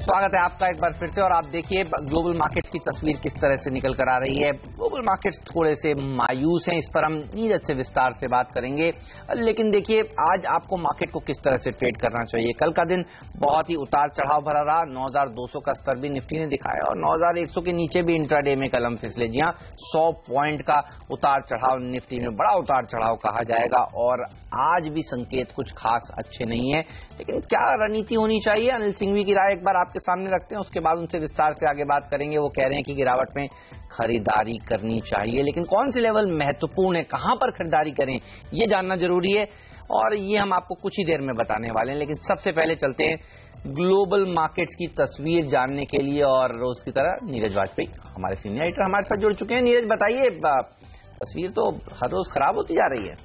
स्वागत है आपका एक बार फिर से। और आप देखिए ग्लोबल मार्केट्स की तस्वीर किस तरह से निकल कर आ रही है। ग्लोबल मार्केट्स थोड़े से मायूस हैं, इस पर हम नीरज से विस्तार से बात करेंगे। लेकिन देखिए आज आपको मार्केट को किस तरह से ट्रेड करना चाहिए। कल का दिन बहुत ही उतार चढ़ाव भरा रहा। 9,200 का स्तर भी निफ्टी ने दिखाया और 9,100 के नीचे भी इंट्राडे में कलम फिसले। जी हाँ, 100 पॉइंट का उतार चढ़ाव निफ्टी में, बड़ा उतार चढ़ाव कहा जाएगा। और आज भी संकेत कुछ खास अच्छे नहीं है। लेकिन क्या रणनीति होनी चाहिए, अनिल सिंघवी की राय एक बार आपके सामने रखते हैं, उसके बाद उनसे विस्तार से आगे बात करेंगे। वो कह रहे हैं कि गिरावट में खरीदारी करनी चाहिए, लेकिन कौन से लेवल महत्वपूर्ण है, कहां पर खरीदारी करें, ये जानना जरूरी है और ये हम आपको कुछ ही देर में बताने वाले हैं। लेकिन सबसे पहले चलते हैं ग्लोबल मार्केट्स की तस्वीर जानने के लिए और रोज की तरह नीरज वाजपेयी हमारे सीनियर एडिटर हमारे साथ जुड़ चुके हैं। नीरज बताइए, तस्वीर तो हर रोज खराब होती जा रही है।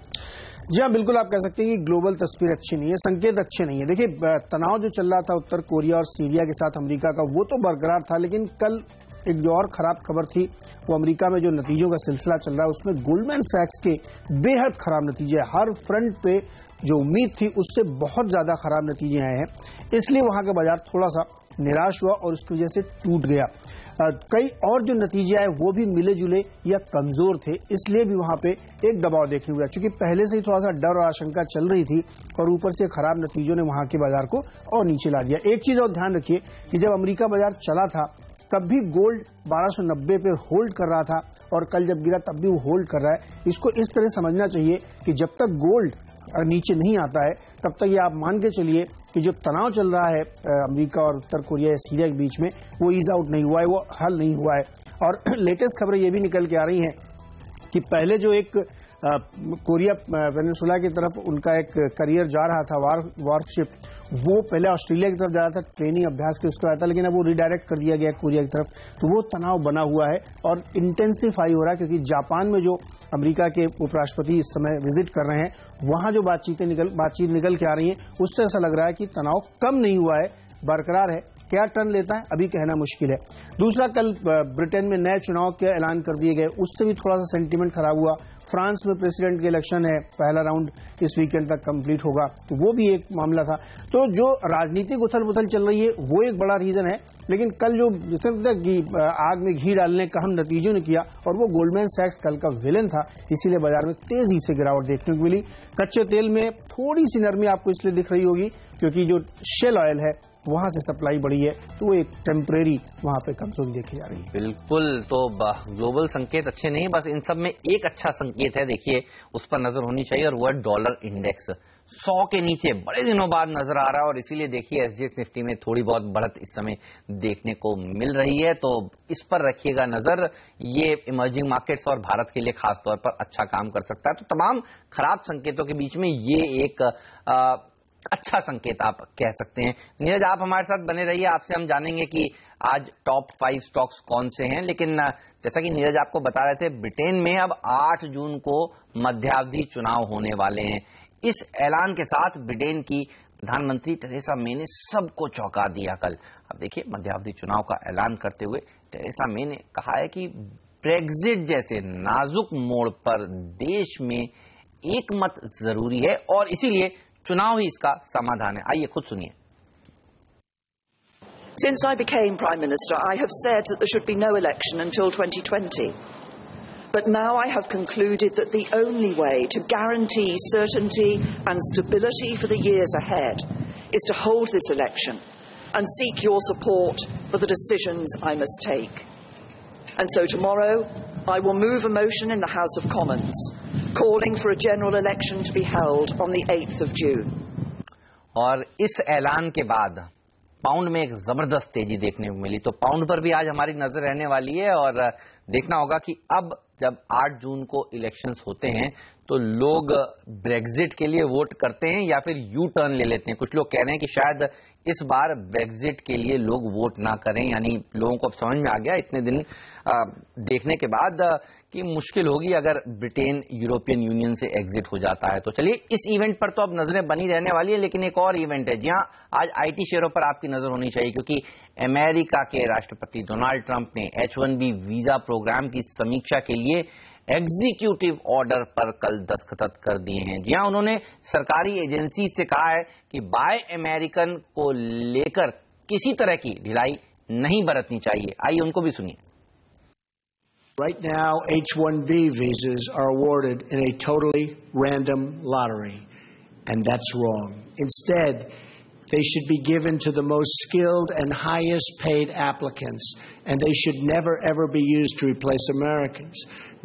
जी हाँ, बिल्कुल आप कह सकते हैं कि ग्लोबल तस्वीर अच्छी नहीं है, संकेत अच्छे नहीं है। देखिए तनाव जो चल रहा था उत्तर कोरिया और सीरिया के साथ अमेरिका का, वो तो बरकरार था, लेकिन कल एक जो और खराब खबर थी वो अमेरिका में जो नतीजों का सिलसिला चल रहा है उसमें गोल्डमैन सैक्स के बेहद खराब नतीजे, हर फ्रंट पे जो उम्मीद थी उससे बहुत ज्यादा खराब नतीजे आए हैं। इसलिए वहां का बाजार थोड़ा सा निराश हुआ और उसकी वजह से टूट गया। कई और जो नतीजे आए वो भी मिले जुले या कमजोर थे, इसलिए भी वहां पे एक दबाव देखने हुआ, क्योंकि पहले से ही थोड़ा सा डर और आशंका चल रही थी और ऊपर से खराब नतीजों ने वहां के बाजार को और नीचे ला दिया। एक चीज और ध्यान रखिए कि जब अमेरिका बाजार चला था तब भी गोल्ड 1290 पे होल्ड कर रहा था और कल जब गिरा तब भी वो होल्ड कर रहा है। इसको इस तरह समझना चाहिए कि जब तक गोल्ड नीचे नहीं आता है तब तक ये आप मान के चलिए कि जो तनाव चल रहा है अमेरिका और उत्तर कोरिया या सीरिया के बीच में, वो ईज आउट नहीं हुआ है, वो हल नहीं हुआ है। और लेटेस्ट खबरें ये भी निकल के आ रही हैं कि पहले जो एक कोरिया वेनेजुएला की तरफ उनका एक करियर जा रहा था, वारशिप, वो पहले ऑस्ट्रेलिया की तरफ जा रहा था ट्रेनिंग अभ्यास के, उसके बाद था, लेकिन अब वो रिडायरेक्ट कर दिया गया कोरिया की तरफ। तो वो तनाव बना हुआ है और इंटेंसिफाई हो रहा है, क्योंकि जापान में जो अमेरिका के उपराष्ट्रपति इस समय विजिट कर रहे हैं, वहां जो बातचीत निकल के आ रही है उससे ऐसा लग रहा है कि तनाव कम नहीं हुआ है, बरकरार है। क्या टर्न लेता है अभी कहना मुश्किल है। दूसरा, कल ब्रिटेन में नए चुनाव के ऐलान कर दिए गए, उससे भी थोड़ा सा सेंटीमेंट खराब हुआ। फ्रांस में प्रेसिडेंट के इलेक्शन है, पहला राउंड इस वीकेंड तक कंप्लीट होगा, तो वो भी एक मामला था। तो जो राजनीतिक उथल पुथल चल रही है वो एक बड़ा रीजन है। लेकिन कल जो आग में घी डालने का हम नतीजों ने किया, और वो गोल्डमैन सैक्स कल का विलेन था, इसीलिए बाजार में तेजी से गिरावट देखने को मिली। कच्चे तेल में थोड़ी सी नरमी आपको इसलिए दिख रही होगी क्योंकि जो शेल ऑयल है वहां से सप्लाई बढ़ी है, तो वो एक टेम्परेरी वहां पे कमजोरी देखी जा रही है। बिल्कुल, तो ग्लोबल संकेत अच्छे नहीं, बस इन सब में एक अच्छा संकेत है, देखिए उस पर नजर होनी चाहिए, और वो है डॉलर इंडेक्स 100 के नीचे बड़े दिनों बाद नजर आ रहा है। और इसीलिए देखिए एसजीएक्स निफ्टी में थोड़ी बहुत बढ़त इस समय देखने को मिल रही है, तो इस पर रखिएगा नजर। ये इमर्जिंग मार्केट्स और भारत के लिए खास तौर पर अच्छा काम कर सकता है। तो तमाम खराब संकेतों के बीच में ये एक अच्छा संकेत आप कह सकते हैं। नीरज, आप हमारे साथ बने रहिए, आपसे हम जानेंगे कि आज टॉप 5 स्टॉक्स कौन से हैं। लेकिन जैसा कि नीरज आपको बता रहे थे, ब्रिटेन में अब 8 जून को मध्यावधि चुनाव होने वाले हैं। इस ऐलान के साथ ब्रिटेन की प्रधानमंत्री टेरेसा मे ने सबको चौंका दिया कल। अब देखिए मध्यावधि चुनाव का ऐलान करते हुए टेरेसा मे ने कहा है कि ब्रेक्जिट जैसे नाजुक मोड़ पर देश में एक मत जरूरी है और इसीलिए चुनाव ही इसका समाधान है। आइए खुद सुनिए। Since I became Prime Minister, I have said that there should be no election until 2020. But now I have concluded that the only way to guarantee certainty and stability for the years ahead is to hold this election and seek your support for the decisions I must take. And so tomorrow I will move a motion in the House of Commons calling for a general election to be held on the 8th of June. और इस ऐलान के बाद pound में एक जबरदस्त तेजी देखने को मिली, तो पाउंड पर भी आज हमारी नजर रहने वाली है और देखना होगा कि अब जब 8 जून को इलेक्शंस होते हैं तो लोग ब्रेक्जिट के लिए वोट करते हैं या फिर यू टर्न ले लेते हैं। कुछ लोग कह रहे हैं कि शायद इस बार ब्रेक्जिट के लिए लोग वोट ना करें, यानी लोगों को अब समझ में आ गया इतने दिन देखने के बाद कि मुश्किल होगी अगर ब्रिटेन यूरोपियन यूनियन से एग्जिट हो जाता है। तो चलिए इस इवेंट पर तो अब नजरें बनी रहने वाली है, लेकिन एक और इवेंट है। जी हाँ, आज आईटी शेयरों पर आपकी नजर होनी चाहिए, क्योंकि अमेरिका के राष्ट्रपति डोनाल्ड ट्रंप ने H1B वीजा प्रोग्राम की समीक्षा के लिए एग्जीक्यूटिव ऑर्डर पर कल दस्तखत कर दिए हैं। जी हाँ, उन्होंने सरकारी एजेंसी से कहा है कि बाय अमेरिकन को लेकर किसी तरह की ढिलाई नहीं बरतनी चाहिए। आइए उनको भी सुनिए। Right now, H-1B visas are awarded in a totally random lottery, and that's wrong. Instead, they should be given to the most skilled and highest paid applicants, and they should never ever be used to replace Americans.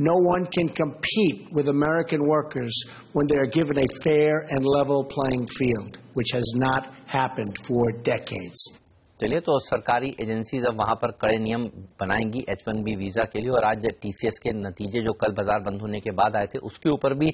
No one can compete with American workers when they are given a fair and level playing field, which has not happened for decades. चलिए, तो सरकारी agencies अब वहां पर कड़े नियम बनाएंगी H-1B visa के लिए। और आज TCS के नतीजे जो कल बाजार बंद होने के बाद आए थे, उसके ऊपर भी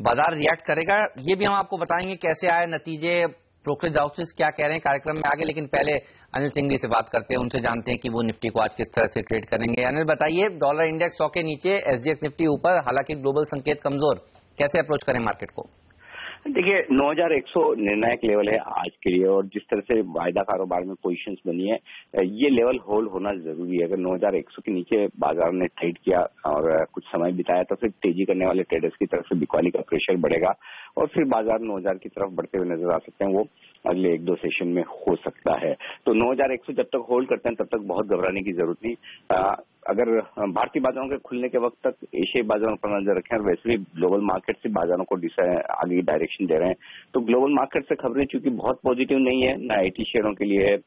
बाजार रिएक्ट करेगा। ये भी हम आपको बताएंगे कैसे आए नतीजे, ब्रोकरेज हाउसेस क्या कह रहे हैं कार्यक्रम में आगे। लेकिन पहले अनिल सिंघवी से बात करते हैं, उनसे जानते हैं कि वो निफ्टी को आज किस तरह से ट्रेड करेंगे। अनिल बताइए, डॉलर इंडेक्स 100 के नीचे, SGX निफ्टी ऊपर, हालांकि ग्लोबल संकेत कमजोर, कैसे अप्रोच करें मार्केट को? देखिए 9100 निर्णायक लेवल है आज के लिए, और जिस तरह से वायदा कारोबार में पोजीशंस बनी है, ये लेवल होल्ड होना जरूरी है। अगर 9100 के नीचे बाजार ने ट्रेड किया और कुछ समय बिताया तो फिर तेजी करने वाले ट्रेडर्स की तरफ से बिकवाली का प्रेशर बढ़ेगा और फिर बाजार 9000 की तरफ बढ़ते हुए नजर आ सकते हैं। वो अगले 1-2 सेशन में हो सकता है। तो 9100 जब तक होल्ड करते हैं तब तक बहुत घबराने की जरूरत नहीं। अगर भारतीय बाजारों के खुलने के वक्त तक एशियाई बाजारों पर नजर रखें, और वैसे भी ग्लोबल मार्केट से बाजारों को आगे डायरेक्शन दे रहे हैं, तो ग्लोबल मार्केट से खबरें चूंकि बहुत पॉजिटिव नहीं है, ना IT शेयरों के लिए है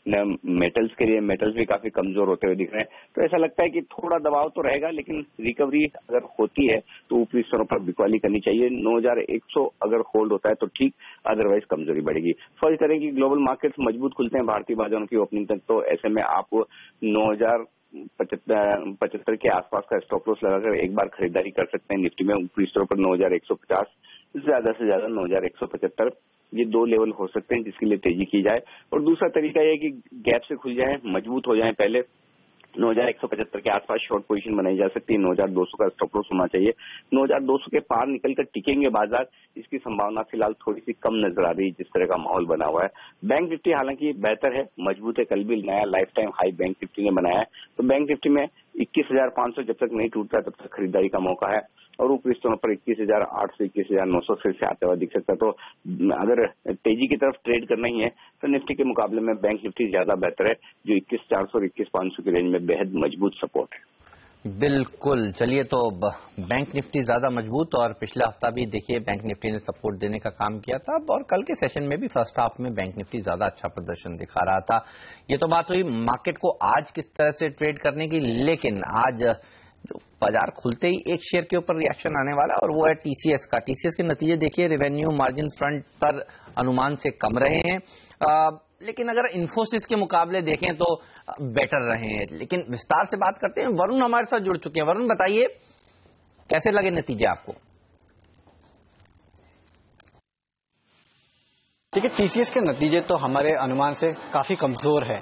न मेटल्स के लिए, मेटल्स भी काफी कमजोर होते हुए दिख रहे हैं। तो ऐसा लगता है कि थोड़ा दबाव तो रहेगा, लेकिन रिकवरी अगर होती है तो ऊपरी स्तरों पर बिकवाली करनी चाहिए। 9100 अगर होल्ड होता है तो ठीक, अदरवाइज कमजोरी बढ़ेगी। फर्ज करें कि ग्लोबल मार्केट्स मजबूत खुलते हैं भारतीय बाजारों की ओपनिंग तक, तो ऐसे में आप 9075 के आसपास का स्टॉप लॉस लगाकर एक बार खरीदारी कर सकते हैं निफ्टी में। ऊपरी स्तरों पर 9150, ज्यादा से ज्यादा 9175, ये 2 लेवल हो सकते हैं जिसके लिए तेजी की जाए। और दूसरा तरीका यह है कि गैप से खुल जाए, मजबूत हो जाए। पहले 9175 के आसपास शॉर्ट पोजीशन बनाई जा सकती है, 9200 का स्टॉप लॉस होना चाहिए। 9200 के पार निकलकर टिकेंगे बाजार, इसकी संभावना फिलहाल थोड़ी सी कम नजर आ रही है जिस तरह का माहौल बना हुआ है। बैंक निफ्टी हालांकि बेहतर है, मजबूत है, कल भी नया life time high bank Nifty ने बनाया है। तो बैंक निफ्टी में 21,500 जब तक नहीं टूटता तब तक खरीदारी का मौका है, और ऊपरी स्तरों पर 21,800 21,900 फिर से आते हुआ दिख सकता है। तो अगर तेजी की तरफ ट्रेड करना ही है तो निफ्टी के मुकाबले में बैंक निफ्टी ज्यादा बेहतर है, जो 21,400 और 21,500 की रेंज में बेहद मजबूत सपोर्ट है। बिल्कुल, चलिए, तो बैंक निफ्टी ज्यादा मजबूत, और पिछला हफ्ता भी देखिए बैंक निफ्टी ने सपोर्ट देने का काम किया था, और कल के सेशन में भी फर्स्ट हाफ में बैंक निफ्टी ज्यादा अच्छा प्रदर्शन दिखा रहा था। ये तो बात हुई मार्केट को आज किस तरह से ट्रेड करने की। लेकिन आज जो बाजार खुलते ही एक शेयर के ऊपर रिएक्शन आने वाला, और वो है TCS का। TCS के नतीजे देखिए, रेवेन्यू मार्जिन फ्रंट पर अनुमान से कम रहे हैं, लेकिन अगर इन्फोसिस के मुकाबले देखें तो बेटर रहे हैं। लेकिन विस्तार से बात करते हैं, वरुण हमारे साथ जुड़ चुके हैं। वरुण बताइए, कैसे लगे नतीजे आपको? ठीक है, TCS के नतीजे तो हमारे अनुमान से काफी कमजोर है।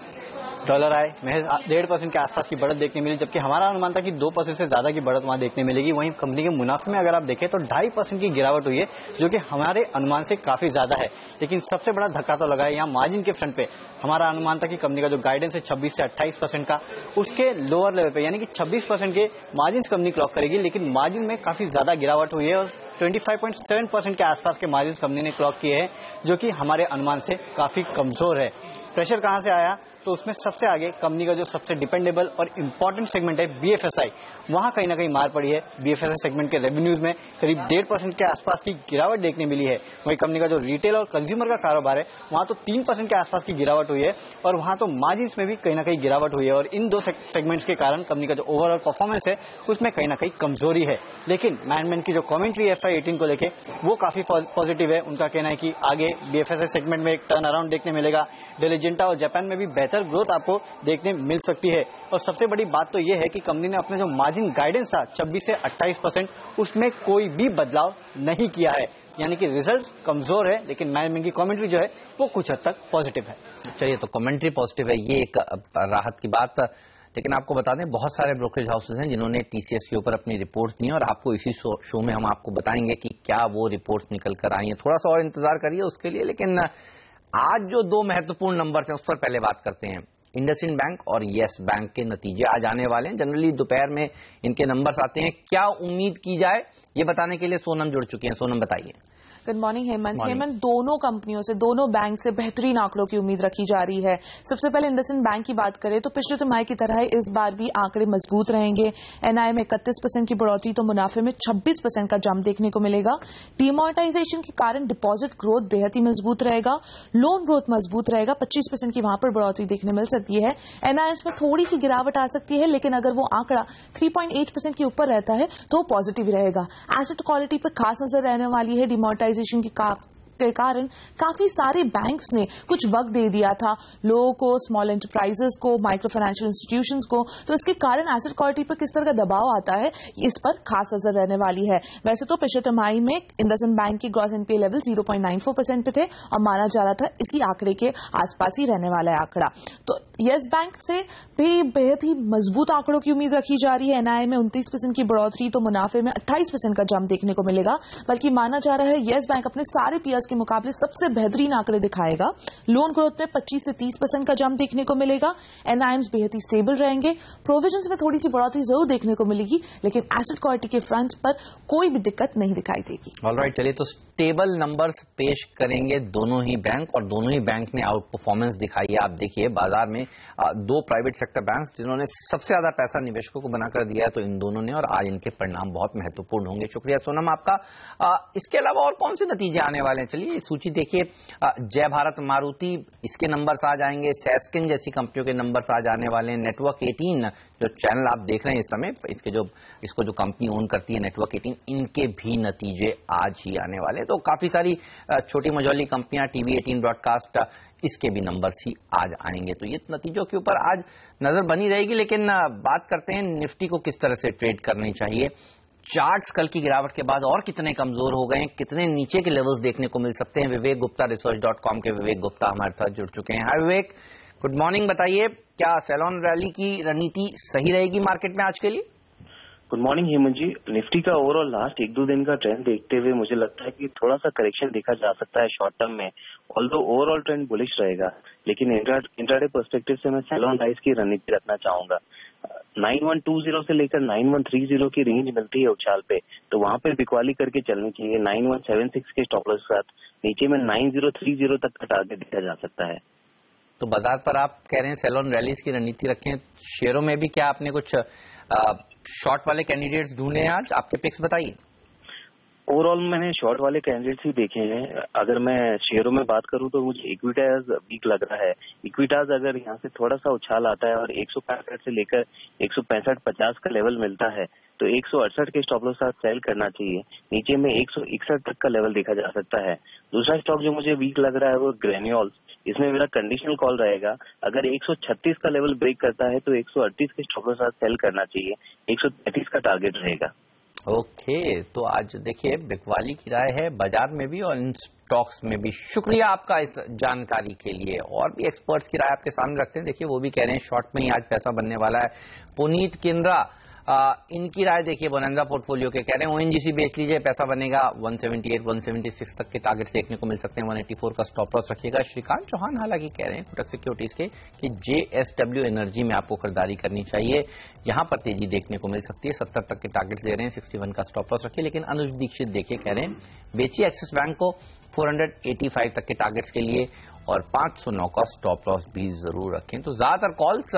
डॉलर आए महज 1.5% के आसपास की बढ़त देखने मिली, जबकि हमारा अनुमान था कि 2% से ज्यादा की बढ़त वहां देखने मिलेगी। वहीं कंपनी के मुनाफे में अगर आप देखें तो 2.5% की गिरावट हुई है, जो कि हमारे अनुमान से काफी ज्यादा है। लेकिन सबसे बड़ा धक्का तो लगा है यहाँ मार्जिन के फ्रंट पे। हमारा अनुमान था कि कंपनी का जो गाइडेंस है 26 से 28% का, उसके लोअर लेवल पे यानी कि 26% के मार्जिन कंपनी क्लॉक करेगी, लेकिन मार्जिन में काफी ज्यादा गिरावट हुई है और 25.7% के आसपास के मार्जिन कंपनी ने क्लॉक किए हैं, जो कि हमारे अनुमान से काफी कमजोर है। प्रेशर कहां से आया तो उसमें सबसे आगे कंपनी का जो सबसे डिपेंडेबल और इंपॉर्टेंट सेगमेंट है BFSI, वहां कहीं ना कहीं मार पड़ी है। BFSI सेगमेंट के रेवेन्यूज में करीब 1.5% के आसपास की गिरावट देखने मिली है। वहीं कंपनी का जो रिटेल और कंज्यूमर का कारोबार है वहां तो 3% के आसपास की गिरावट हुई है, और वहां तो मार्जिन में भी कहीं ना कहीं गिरावट हुई है। और इन 2 सेगमेंट्स के कारण कंपनी का जो ओवरऑल परफॉर्मेंस है उसमें कहीं ना कहीं कमजोरी है। लेकिन मैनेजमेंट की जो कमेंट्री है FY18 को लेके वो काफी पॉजिटिव है। उनका कहना है कि आगे BFSI सेगमेंट में एक टर्न अराउंड देखने मिलेगा। डेलीजेंटा और जापान में भी बेहतर ग्रोथ आपको देखने मिल सकती है। और सबसे बड़ी बात तो यह है कि कंपनी ने अपने जो मार्जिन गाइडेंस था 26 से 28%, उसमें कोई भी बदलाव नहीं किया है। यानी कि रिजल्ट कमजोर है, लेकिन मैनेजमेंट की कमेंट्री जो है वो कुछ हद तक पॉजिटिव है। चलिए, तो कमेंट्री पॉजिटिव है, ये एक राहत की बात। लेकिन आपको बता दें, बहुत सारे ब्रोकरेज हाउसेज हैं जिन्होंने TCS के ऊपर अपनी रिपोर्ट्स दी, और आपको इसी शो में हम आपको बताएंगे कि क्या वो रिपोर्ट्स निकल कर आई हैं। थोड़ा सा और इंतजार करिए उसके लिए। लेकिन आज जो 2 महत्वपूर्ण नंबर हैं उस पर पहले बात करते हैं। इंडसइंड बैंक और येस बैंक के नतीजे आज आने वाले हैं। जनरली दोपहर में इनके नंबर्स आते हैं, क्या उम्मीद की जाए ये बताने के लिए सोनम जुड़ चुकी हैं। सोनम बताइए। Good morning Hemant. दोनों कंपनियों से, दोनों बैंक से बेहतरीन आंकड़ों की उम्मीद रखी जा रही है। सबसे पहले इंडसइंड बैंक की बात करें तो पिछले तिमाही की तरह इस बार भी आंकड़े मजबूत रहेंगे। एनआई में 31% की बढ़ोतरी तो मुनाफे में 26% का जंप देखने को मिलेगा। डिमोनेटाइजेशन के कारण डिपॉजिट ग्रोथ बेहद ही मजबूत रहेगा, लोन ग्रोथ मजबूत रहेगा, 25% की वहां पर बढ़ोतरी देखने मिल सकती है। एनआई में थोड़ी सी गिरावट आ सकती है, लेकिन अगर वो आंकड़ा 3.8% के ऊपर रहता है तो पॉजिटिव रहेगा। एसेट क्वालिटी पर खास नजर रहने वाली है। डिमोनेटाइजेशन के कारण काफी सारे बैंक्स ने कुछ वक्त दे दिया था लोगों को, स्मॉल एंटरप्राइजेस को, माइक्रो फाइनेंशियल इंस्टीट्यूशंस को, तो इसके कारण एसेट क्वालिटी पर किस तरह का दबाव आता है इस पर खास नजर रहने वाली है। वैसे तो पिछले तिमाही में इंडसइंड बैंक के ग्रॉस एनपीए लेवल 0.94% पे थे और माना जा रहा था इसी आंकड़े के आसपास ही रहने वाला है आंकड़ा। तो येस बैंक से भी बेहद ही मजबूत आंकड़ों की उम्मीद रखी जा रही है। एनआई में 29% की बढ़ोतरी तो मुनाफे में 28% का जंप देखने को मिलेगा। बल्कि माना जा रहा है येस बैंक अपने सारे पीयर्स के मुकाबले सबसे बेहतरीन आंकड़े दिखाएगा। लोन ग्रोथ में 25 से 30% का जंप देखने को मिलेगा। एनआईएम्स बेहद ही स्टेबल रहेंगे। प्रोविजंस में थोड़ी सी बढ़ोतरी जरूर देखने को मिलेगी, लेकिन एसेट क्वालिटी के फ्रंट पर कोई भी दिक्कत नहीं दिखाई देगी। ऑलराइट, चलिए तो स्टेबल नंबर्स पेश करेंगे दोनों ही बैंक, और दोनों ही बैंक ने आउट परफॉर्मेंस दिखाई है। आप देखिए बाजार में दो प्राइवेट सेक्टर बैंक जिन्होंने सबसे ज्यादा पैसा निवेशकों को बनाकर दिया है तो इन दोनों ने, और आज इनके परिणाम बहुत महत्वपूर्ण होंगे। शुक्रिया सोनम आपका। इसके अलावा और कौन से नतीजे आने वाले हैं? चलिए सूची देखिए। जय भारत मारुति, इसके नंबर्स आ जाएंगे। सैस्किन जैसी कंपनियों के नंबर्स आ जाने वाले हैं। नेटवर्क 18 जो चैनल आप देख रहे हैं इस समय, इसको जो कंपनी ओन करती है नेटवर्क 18, इनके भी नतीजे आज ही आने वाले हैं। तो काफी सारी छोटी मझौली कंपनियां, टीवी 18 ब्रॉडकास्ट, इसके भी नंबर्स ही आज आएंगे। तो ये नतीजों के ऊपर आज नजर बनी रहेगी। लेकिन बात करते हैं निफ्टी को किस तरह से ट्रेड करनी चाहिए। चार्ट्स कल की गिरावट के बाद और कितने कमजोर हो गए हैं, कितने नीचे के लेवल्स देखने को मिल सकते हैं। विवेक गुप्ता research.com के विवेक गुप्ता हमारे साथ जुड़ चुके हैं। हाय विवेक, गुड मॉर्निंग। बताइए, क्या सेलोन रैली की रणनीति सही रहेगी मार्केट में आज के लिए? गुड मॉर्निंग हेमंत जी। निफ्टी का ओवरऑल लास्ट 1-2 दिन का ट्रेंड देखते हुए मुझे लगता है कि थोड़ा सा करेक्शन देखा जा सकता है शॉर्ट टर्म में, ऑल्दो ओवरऑल ट्रेंड बुलिश रहेगा। लेकिन इंट्राडे पर्सपेक्टिव से मैं सेलोन राइज की रणनीति रखना चाहूंगा। 9120 से लेकर 9130 की रेंज मिलती है उछाल पे, तो वहां पे बिकवाली करके चलनी चाहिए। 9176 के स्टॉप लॉस के साथ नीचे में 9030 तक का टारगेट देखा जा सकता है। तो बाजार पर आप कह रहे हैं सेलोन रैलीज की रणनीति रखें। शेयरों में भी क्या आपने कुछ शॉर्ट वाले कैंडिडेट्स ढूंढे हैं आज? आपके पिक्स बताइए। ओवरऑल मैंने शॉर्ट वाले कैंडिडेट्स ही देखे हैं। अगर मैं शेयरों में बात करूं तो मुझे इक्विटास वीक लग रहा है। इक्विटास अगर यहाँ से थोड़ा सा उछाल आता है और 165 से लेकर 165-50 का लेवल मिलता है तो 168 के स्टॉप लॉस साथ सेल करना चाहिए। नीचे में 161 तक का लेवल देखा जा सकता है। दूसरा स्टॉक जो मुझे वीक लग रहा है वो ग्रेन्यूल्स, इसमें मेरा कंडीशनल कॉल रहेगा। अगर 136 का लेवल ब्रेक करता है तो 138 के स्टॉप लॉस साथ सेल करना चाहिए। 133 का टारगेट रहेगा। ओके, तो आज देखिए बिकवाली की राय है बाजार में भी और इन स्टॉक्स में भी। शुक्रिया आपका इस जानकारी के लिए। और भी एक्सपर्ट्स की राय आपके सामने रखते हैं। देखिए वो भी कह रहे हैं शॉर्ट में ही आज पैसा बनने वाला है। पुनीत किंद्रा, इनकी राय देखिए बोनांजा पोर्टफोलियो के, कह रहे हैं ओएनजीसी बेच लीजिए, पैसा बनेगा। 178-176 तक के टारगेट देखने को मिल सकते हैं। 184 का स्टॉप लॉस रखिएगा। श्रीकांत चौहान हालांकि कह रहे हैं कोटक सिक्योरिटीज के कि JSW एनर्जी में आपको खरीदारी करनी चाहिए, यहां पर तेजी देखने को मिल सकती है। 70 तक के टारगेट दे रहे हैं। 61 का स्टॉप लॉस रखिए। लेकिन अनुज दीक्षित देखिए कह रहे हैं बेचिए एक्सिस बैंक को 485 तक के टारगेट्स के लिए, और 509 का स्टॉप लॉस भी जरूर रखें। तो ज्यादातर कॉल्स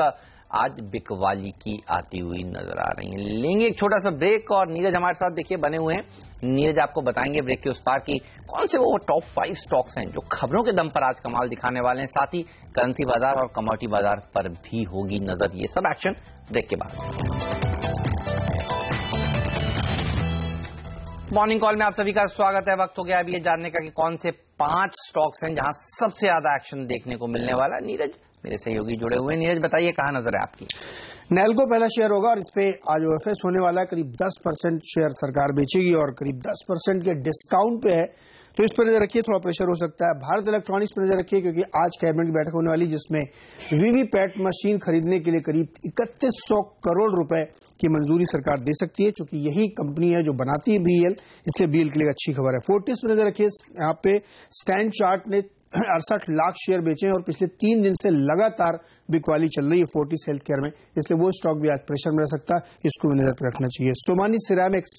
आज बिकवाली की आती हुई नजर आ रही हैं। लेंगे एक छोटा सा ब्रेक और नीरज हमारे साथ देखिए बने हुए हैं। नीरज आपको बताएंगे ब्रेक के उस पार की कौन से वो टॉप 5 स्टॉक्स हैं जो खबरों के दम पर आज कमाल दिखाने वाले हैं। साथ ही करेंसी बाजार और कमोडिटी बाजार पर भी होगी नजर। ये सब एक्शन ब्रेक के बाद। मॉर्निंग कॉल में आप सभी का स्वागत है। वक्त हो गया अभी ये जानने का कि कौन से 5 स्टॉक्स हैं जहां सबसे ज्यादा एक्शन देखने को मिलने वाला। नीरज मेरे सहयोगी जुड़े हुए। नीरज बताइए कहां नजर है आपकी? नेल्को पहला शेयर होगा और इस पे आज ओएफएस होने वाला है। करीब 10% शेयर सरकार बेचेगी और करीब 10% के डिस्काउंट पे है, तो इस पर नजर रखिए, थोड़ा प्रेशर हो सकता है। भारत इलेक्ट्रॉनिक्स पर नजर रखिए क्योंकि आज कैबिनेट की बैठक होने वाली जिसमें वीवीपैट मशीन खरीदने के लिए करीब 3100 करोड़ रुपए की मंजूरी सरकार दे सकती है, क्योंकि यही कंपनी है जो बनाती है बीएल, इसलिए बीएल के लिए अच्छी खबर है। फोर्टिस पर नजर रखिए, यहाँ पे स्टैंड चार्ट ने 68 लाख शेयर बेचे हैं और पिछले 3 दिन से लगातार बिक वाली चल रही है फोर्टिस हेल्थ केयर में, इसलिए वो स्टॉक भी आज प्रेशर में रह सकता है, इसको भी नजर पर रखना चाहिए। सोमानी सिरेमिक्स,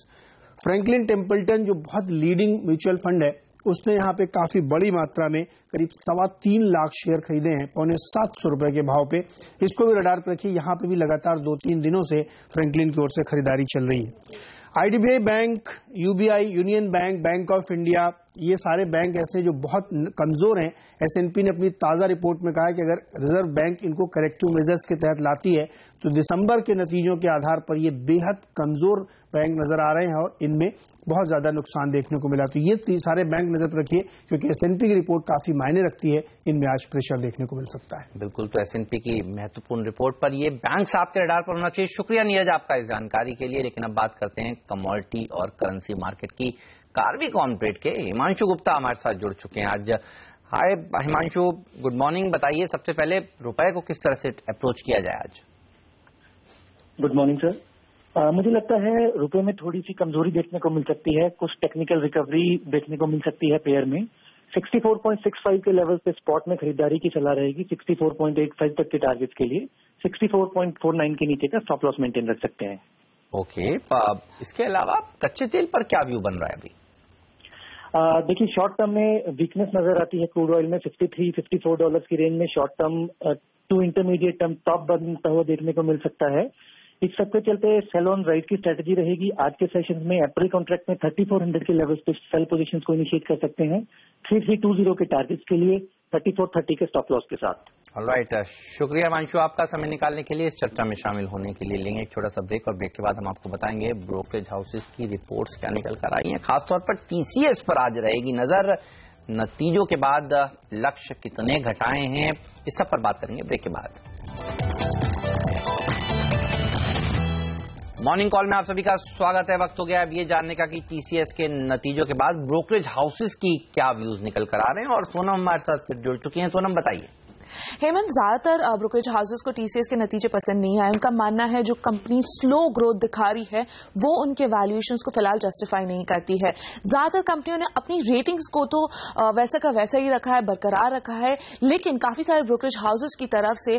फ्रैंकलिन टेम्पल्टन जो बहुत लीडिंग म्यूचुअल फंड है, उसने यहाँ पे काफी बड़ी मात्रा में करीब 3.25 लाख शेयर खरीदे हैं ₹750 के भाव पे। इसको भी रडार पर रखिए, यहाँ पे भी लगातार 2-3 दिनों से फ्रैंकलिन की ओर से खरीदारी चल रही है। IDBI bank, UBI, union bank, bank of India, ये सारे बैंक ऐसे जो बहुत कमजोर हैं। S&P ने अपनी ताजा रिपोर्ट में कहा कि अगर रिजर्व बैंक इनको करेक्टिव मेजर्स के तहत लाती है तो दिसंबर के नतीजों के आधार पर ये बेहद कमजोर बैंक नजर आ रहे हैं और इनमें बहुत ज्यादा नुकसान देखने को मिला। तो ये सारे बैंक नजर पर रखिए, क्योंकि S&P की रिपोर्ट काफी मायने रखती है, इनमें आज प्रेशर देखने को मिल सकता है। बिल्कुल, तो S&P की महत्वपूर्ण रिपोर्ट पर ये बैंक आपके रडार पर होना चाहिए। शुक्रिया नीरज आपका इस जानकारी के लिए। लेकिन अब बात करते हैं कमोडिटी और करेंसी मार्केट की। कार्वी कॉर्पोरेट के हिमांशु गुप्ता हमारे साथ जुड़ चुके हैं आज। हाय हिमांशु, गुड मॉर्निंग। बताइए सबसे पहले रुपए को किस तरह से अप्रोच किया जाए आज? Good morning sir. मुझे लगता है रुपए में थोड़ी सी कमजोरी देखने को मिल सकती है, कुछ टेक्निकल रिकवरी देखने को मिल सकती है पेयर में। 64.65 के लेवल पे स्पॉट में खरीदारी की सलाह रहेगी। 64.85 तक के टारगेट के लिए 64.49 के नीचे का स्टॉप लॉस मेंटेन रख सकते हैं। ओके, इसके अलावा कच्चे तेल पर क्या व्यू बन रहा है अभी? देखिए, शॉर्ट टर्म में वीकनेस नजर आती है क्रूड ऑयल में। $53-54 की रेंज में short term to intermediate term top बनता हुआ देखने को मिल सकता है। इस सबके चलते सेल ऑन राइट की स्ट्रेटजी रहेगी। आज के सेशन में अप्रैल कॉन्ट्रैक्ट में 3400 के लेवल्स पे सेल पोजीशंस को इनिशिएट कर सकते हैं। 3320 के टारगेट्स के लिए 3430 के स्टॉप लॉस के साथ। ऑलराइट, शुक्रिया हिमांशु आपका समय निकालने के लिए, इस चर्चा में शामिल होने के लिए। लेंगे एक छोटा सा ब्रेक और ब्रेक के बाद हम आपको बताएंगे ब्रोकरेज हाउसेस की रिपोर्ट्स क्या निकल कर आई हैं। खासतौर पर TCS पर आज रहेगी नजर। नतीजों के बाद लक्ष्य कितने घटाए हैं, इस सब पर बात करेंगे ब्रेक के बाद। मॉर्निंग कॉल में आप सभी का स्वागत है। वक्त हो गया अब ये जानने का कि TCS के नतीजों के बाद ब्रोकरेज हाउसेस की क्या व्यूज निकल कर आ रहे हैं। और सोनम हमारे साथ फिर जुड़ चुकी हैं। सोनम बताइए। हेमंत, ज्यादातर ब्रोकरेज हाउसेस को TCS के नतीजे पसंद नहीं आए। उनका मानना है जो कंपनी स्लो ग्रोथ दिखा रही है वो उनके वैल्यूएशंस को फिलहाल जस्टिफाई नहीं करती है। ज्यादातर कंपनियों ने अपनी रेटिंग्स को तो वैसा का वैसा ही रखा है, बरकरार रखा है, लेकिन काफी सारे ब्रोकरेज हाउसेस की तरफ से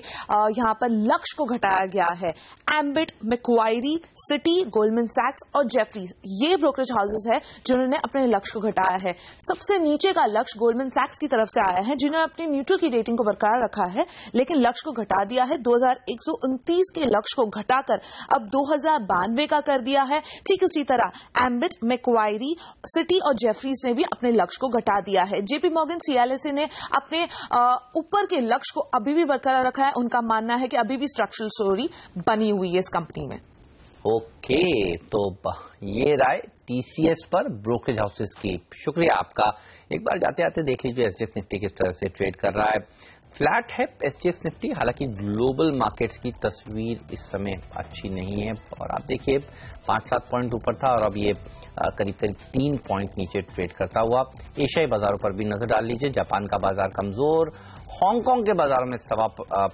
यहां पर लक्ष्य को घटाया गया है। एम्बिट, मैक्वायरी, सिटी, गोल्डमैन सैक्स और जेफरीज, ये ब्रोकरेज हाउसेस है जिन्होंने अपने लक्ष्य को घटाया है। सबसे नीचे का लक्ष्य गोल्डमैन सैक्स की तरफ से आया है, जिन्होंने अपनी न्यूट्रल की रेटिंग को बरकरार रखा है लेकिन लक्ष्य को घटा दिया है। 2129 के लक्ष्य को घटाकर अब 2092 का कर दिया है। ठीक उसी तरह एम्बिट, मैक्वायरी, सिटी और जेफरीज ने भी अपने लक्ष्य को घटा दिया है। JP Morgan CLSA ने अपने ऊपर के लक्ष्य को अभी भी बरकरार रखा है। उनका मानना है कि अभी भी स्ट्रक्चरल स्टोरी बनी हुई है इस कंपनी में। ओके, तो ये राय TCS पर ब्रोकरेज हाउसेस की। शुक्रिया आपका। एक बार जाते आते देख लीजिए SGX निफ्टी किस तरह से ट्रेड कर रहा है। फ्लैट है SGX निफ्टी, हालांकि ग्लोबल मार्केट्स की तस्वीर इस समय अच्छी नहीं है। और आप देखिए 5-7 पॉइंट ऊपर था और अब ये करीब 3 पॉइंट नीचे ट्रेड करता हुआ। एशियाई बाजारों पर भी नजर डाल लीजिए। जापान का बाजार कमजोर, हांगकांग के बाजारों में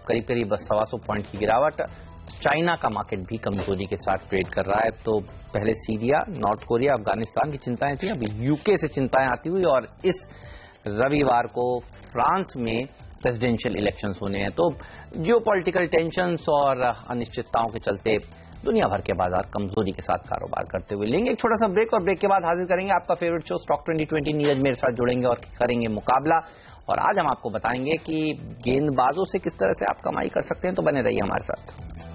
करीब 125 पॉइंट की गिरावट। चाइना का मार्केट भी कमजोरी के साथ ट्रेड कर रहा है। तो पहले सीरिया, नॉर्थ कोरिया, अफगानिस्तान की चिंताएं थी, अभी UK से चिंताएं आती हुई। और इस रविवार को फ्रांस में प्रेसिडेंशियल इलेक्शंस होने हैं। तो जियोपॉलिटिकल टेंशंस और अनिश्चितताओं के चलते दुनिया भर के बाजार कमजोरी के साथ कारोबार करते हुए। लेंगे एक छोटा सा ब्रेक और ब्रेक के बाद हाजिर करेंगे आपका फेवरेट शो स्टॉक 2020। नीरज मेरे साथ जुड़ेंगे और करेंगे मुकाबला। और आज हम आपको बताएंगे कि गेंदबाजों से किस तरह से आप कमाई कर सकते हैं। तो बने रहिए हमारे साथ।